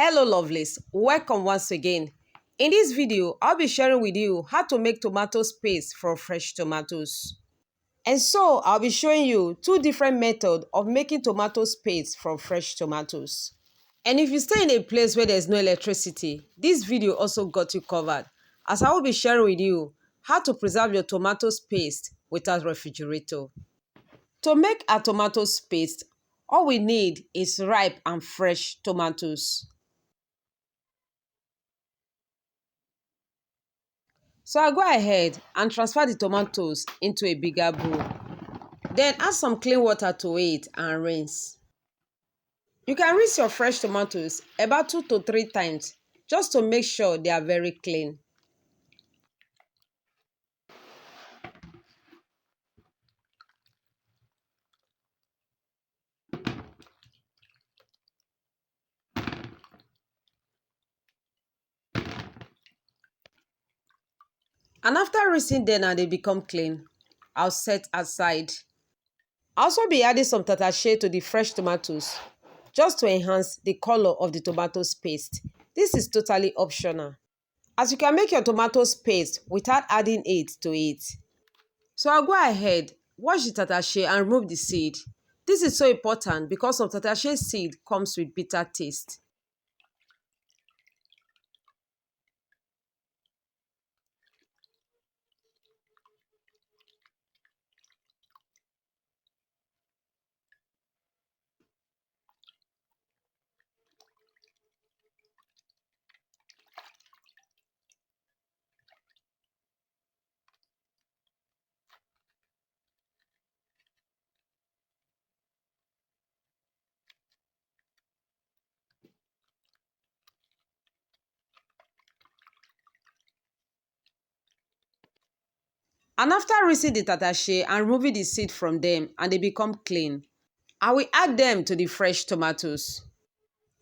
Hello lovelies, welcome once again. In this video, I'll be sharing with you how to make tomato paste from fresh tomatoes. And so, I'll be showing you two different methods of making tomato paste from fresh tomatoes. And if you stay in a place where there's no electricity, this video also got you covered, as I will be sharing with you how to preserve your tomato paste without refrigerator. To make a tomato paste, all we need is ripe and fresh tomatoes. So I'll go ahead and transfer the tomatoes into a bigger bowl. Then add some clean water to it and rinse. You can rinse your fresh tomatoes about 2 to 3 times just to make sure they are very clean. And after rinsing them and they become clean, I'll set aside. I'll also be adding some tatashe to the fresh tomatoes just to enhance the color of the tomato paste. This is totally optional, as you can make your tomato paste without adding it to it. So I'll go ahead, wash the tatashe and remove the seed. This is so important because some tatashe seed comes with bitter taste. And after rinsing the tatashe and removing the seed from them and they become clean, I will add them to the fresh tomatoes.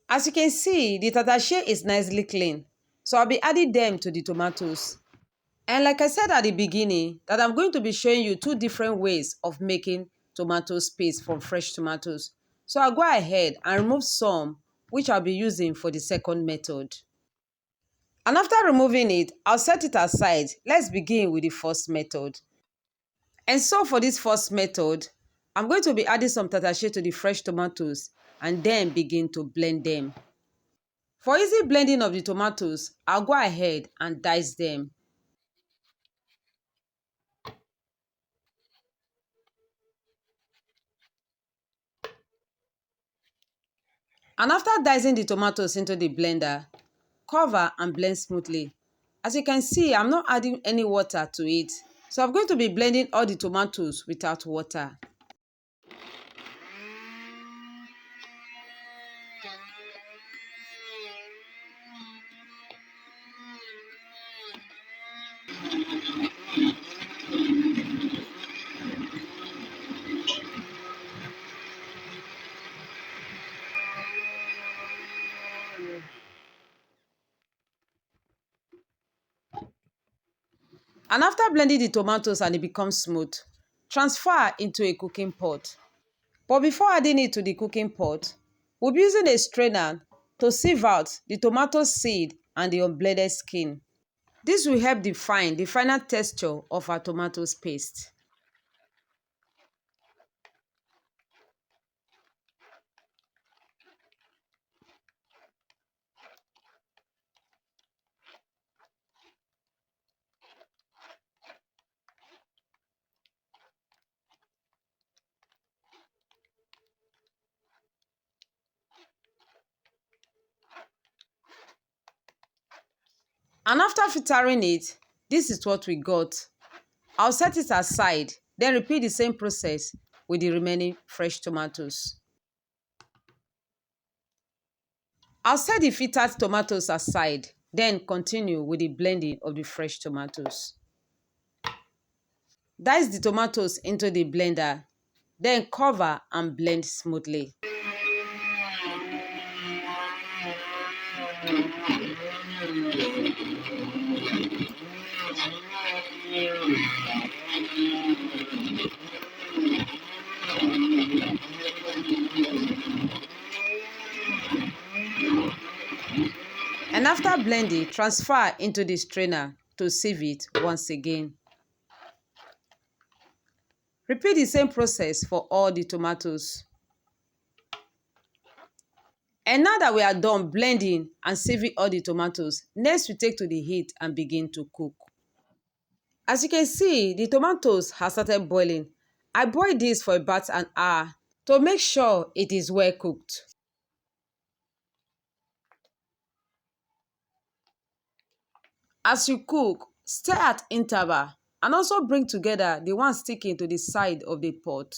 As you can see, the tatashe is nicely clean, so I'll be adding them to the tomatoes. And like I said at the beginning, that I'm going to be showing you two different ways of making tomato paste from fresh tomatoes. So I'll go ahead and remove some, which I'll be using for the second method. And after removing it, I'll set it aside. Let's begin with the first method. And so for this first method, I'm going to be adding some tatashe to the fresh tomatoes and then begin to blend them. For easy blending of the tomatoes, I'll go ahead and dice them. And after dicing the tomatoes into the blender, cover and blend smoothly. As you can see, I'm not adding any water to it. So I'm going to be blending all the tomatoes without water. And after blending the tomatoes and it becomes smooth, transfer into a cooking pot. But before adding it to the cooking pot, we'll be using a strainer to sieve out the tomato seed and the unblended skin. This will help define the final texture of our tomato paste. And after filtering it, this is what we got. I'll set it aside, then repeat the same process with the remaining fresh tomatoes. I'll set the filtered tomatoes aside, then continue with the blending of the fresh tomatoes. Dice the tomatoes into the blender, then cover and blend smoothly. And after blending, transfer into the strainer to sieve it once again. Repeat the same process for all the tomatoes. And now that we are done blending and sieving all the tomatoes, next we take to the heat and begin to cook. As you can see, the tomatoes have started boiling. I boiled this for about an hour to make sure it is well cooked. As you cook, stir at interval and also bring together the one sticking to the side of the pot.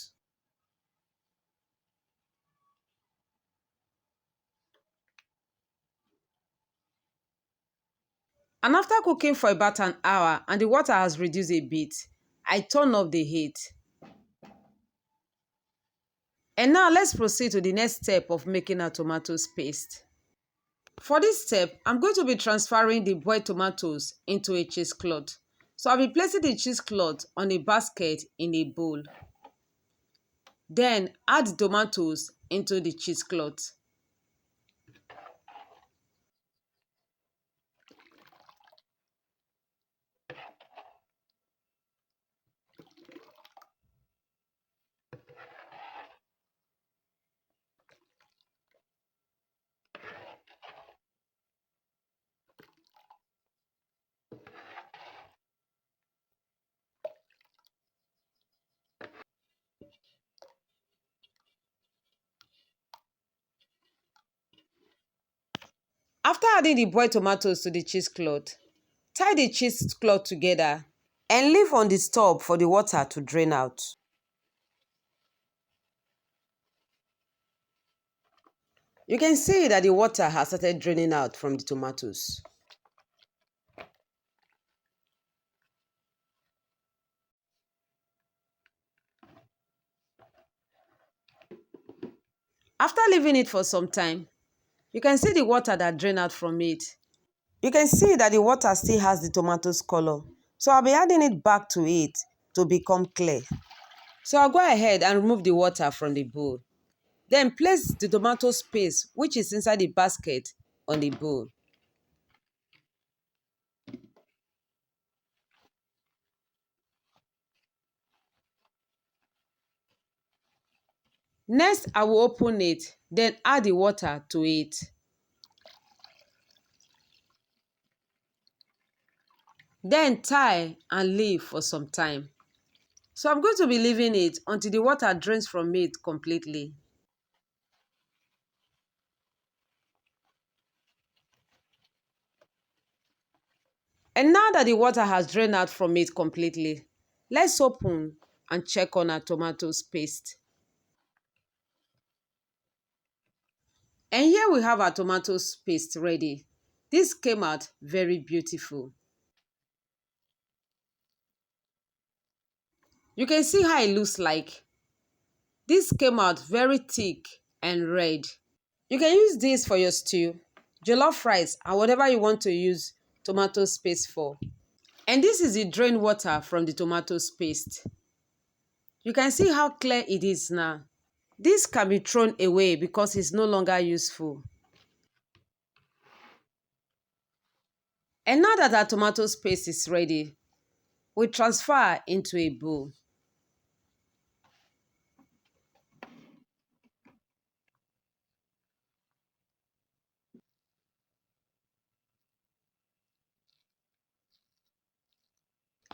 And after cooking for about an hour and the water has reduced a bit, I turn off the heat. And now let's proceed to the next step of making our tomatoes paste. For this step, I'm going to be transferring the boiled tomatoes into a cheesecloth. So I'll be placing the cheesecloth on a basket in a bowl. Then add the tomatoes into the cheesecloth. After adding the boiled tomatoes to the cheesecloth, tie the cheesecloth together and leave on the stove for the water to drain out. You can see that the water has started draining out from the tomatoes. After leaving it for some time, you can see the water that drained out from it. You can see that the water still has the tomatoes color. So I'll be adding it back to it to become clear. So I'll go ahead and remove the water from the bowl. Then place the tomato paste, which is inside the basket, on the bowl. Next, I will open it, then add the water to it. Then tie and leave for some time. So I'm going to be leaving it until the water drains from it completely. And now that the water has drained out from it completely, let's open and check on our tomato paste. And here we have our tomato paste ready. This came out very beautiful. You can see how it looks like. This came out very thick and red. You can use this for your stew, jollof rice, and whatever you want to use tomato paste for. And this is the drained water from the tomato paste. You can see how clear it is now. This can be thrown away because it's no longer useful. And now that our tomato paste is ready, we transfer into a bowl.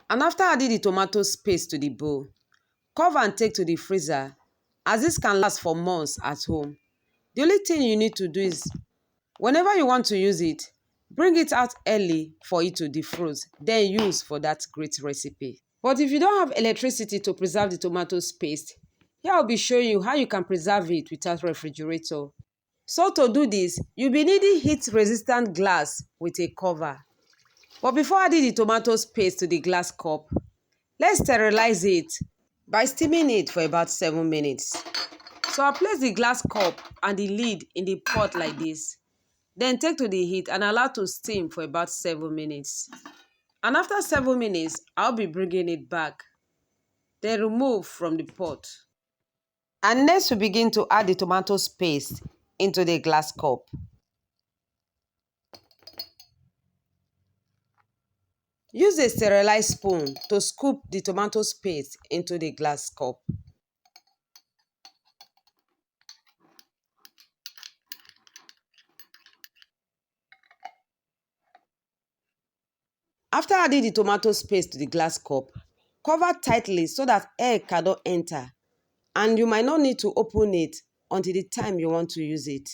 And after adding the tomato paste to the bowl, cover and take to the freezer, as this can last for months at home. The only thing you need to do is, whenever you want to use it, bring it out early for it to defrost, then use for that great recipe. But if you don't have electricity to preserve the tomato paste, here I'll be showing you how you can preserve it without refrigerator. So to do this, you'll be needing heat-resistant glass with a cover. But before adding the tomato paste to the glass cup, let's sterilize it by steaming it for about 7 minutes. So I'll place the glass cup and the lid in the pot like this. Then take to the heat and allow to steam for about 7 minutes. And after 7 minutes, I'll be bringing it back. Then remove from the pot. And next we begin to add the tomato paste into the glass cup. Use a sterilized spoon to scoop the tomato paste into the glass cup. After adding the tomato paste to the glass cup, cover tightly so that air cannot enter, and you might not need to open it until the time you want to use it.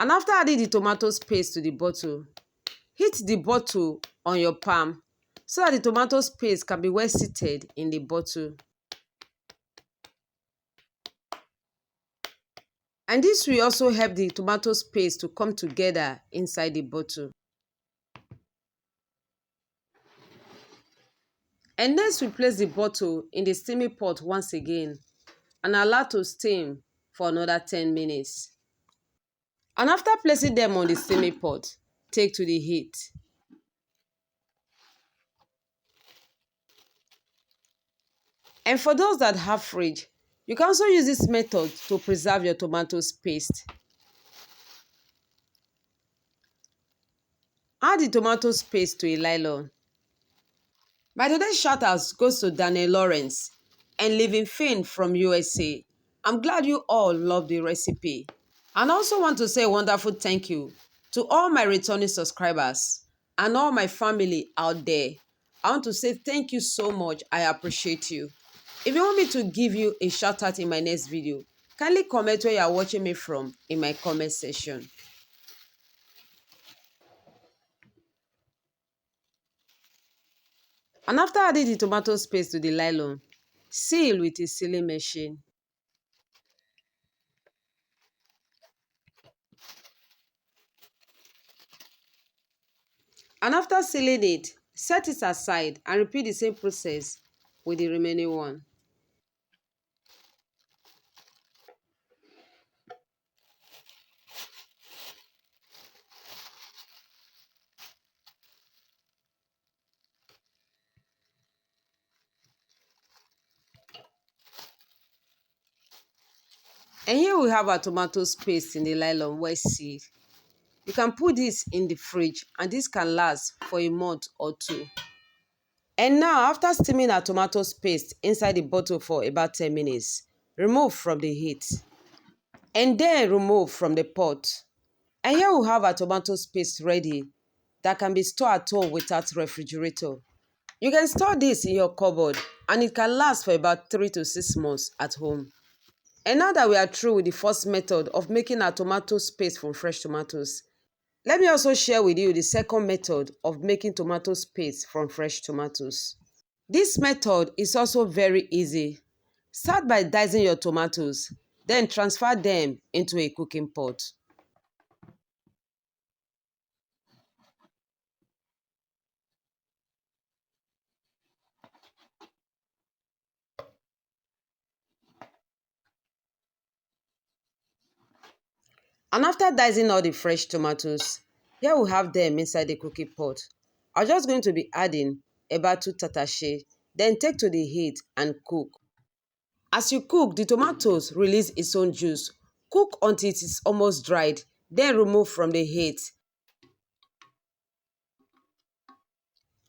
And after adding the tomato paste to the bottle, heat the bottle on your palm so that the tomato paste can be well seated in the bottle. And this will also help the tomato paste to come together inside the bottle. And next we place the bottle in the steaming pot once again and allow to steam for another 10 minutes. And after placing them on the steaming pot, take to the heat. And for those that have fridge, you can also use this method to preserve your tomato paste. Add the tomato paste to a nylon. My today's shout out goes to Daniel Lawrence and Living Finn from USA. I'm glad you all love the recipe. And I also want to say a wonderful thank you to all my returning subscribers and all my family out there. I want to say thank you so much. I appreciate you. If you want me to give you a shout out in my next video, kindly comment where you are watching me from in my comment section. And after adding the tomato paste to the nylon, seal with a sealing machine. And after sealing it, set it aside and repeat the same process with the remaining one. And here we have our tomato paste in the nylon well sealed. You can put this in the fridge and this can last for a month or two. And now after steaming our tomato paste inside the bottle for about 10 minutes, remove from the heat. And then remove from the pot. And here we have our tomato paste ready that can be stored at home without refrigerator. You can store this in your cupboard and it can last for about 3 to 6 months at home. And now that we are through with the first method of making our tomato paste from fresh tomatoes, let me also share with you the second method of making tomato paste from fresh tomatoes. This method is also very easy. Start by dicing your tomatoes, then transfer them into a cooking pot. And after dicing all the fresh tomatoes, here we have them inside the cooking pot. I'm just going to be adding about 2 tatashe, then take to the heat and cook. As you cook, the tomatoes release its own juice. Cook until it is almost dried, then remove from the heat.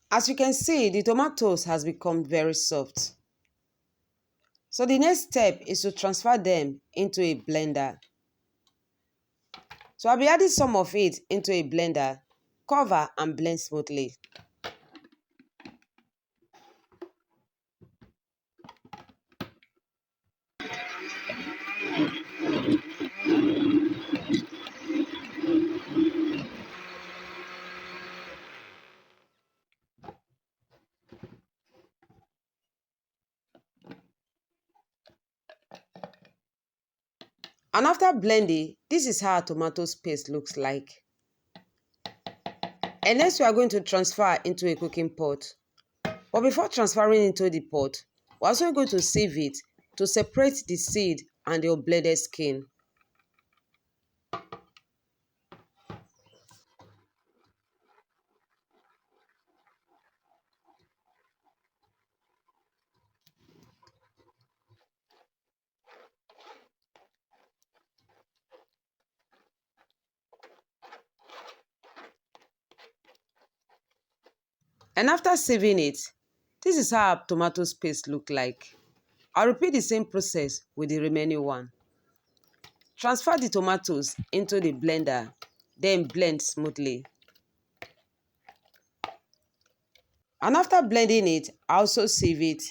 As you can see, the tomatoes has become very soft. So the next step is to transfer them into a blender. So I'll be adding some of it into a blender. Cover and blend smoothly. And after blending, this is how our tomato paste looks like. And next we are going to transfer into a cooking pot. But before transferring into the pot, we're also going to sieve it to separate the seed and the unbledded skin. And after sieving it, this is how our tomato paste look like. I'll repeat the same process with the remaining one. Transfer the tomatoes into the blender, then blend smoothly. And after blending it, I also sieve it.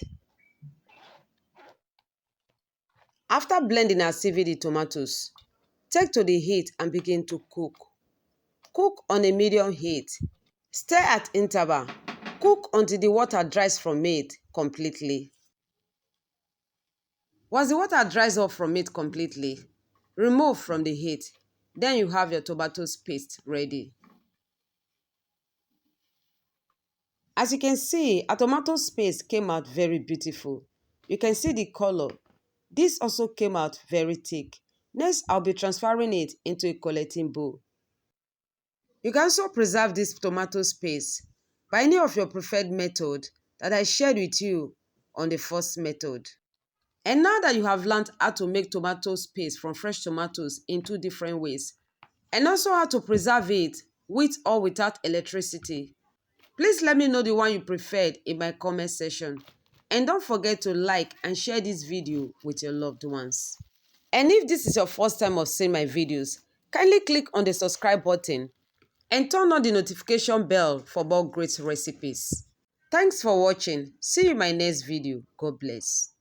After blending and sieving the tomatoes, take to the heat and begin to cook. Cook on a medium heat. Stir at interval. Cook until the water dries from it completely. Once the water dries up from it completely, remove from the heat. Then you have your tomato paste ready. As you can see, our tomato paste came out very beautiful. You can see the color. This also came out very thick. Next, I'll be transferring it into a collecting bowl. You can also preserve this tomato paste by any of your preferred method that I shared with you on the first method. And now that you have learned how to make tomato paste from fresh tomatoes in two different ways, and also how to preserve it with or without electricity, please let me know the one you preferred in my comment section. And don't forget to like and share this video with your loved ones. And if this is your first time of seeing my videos, kindly click on the subscribe button and turn on the notification bell for more great recipes. Thanks for watching. See you in my next video. God bless.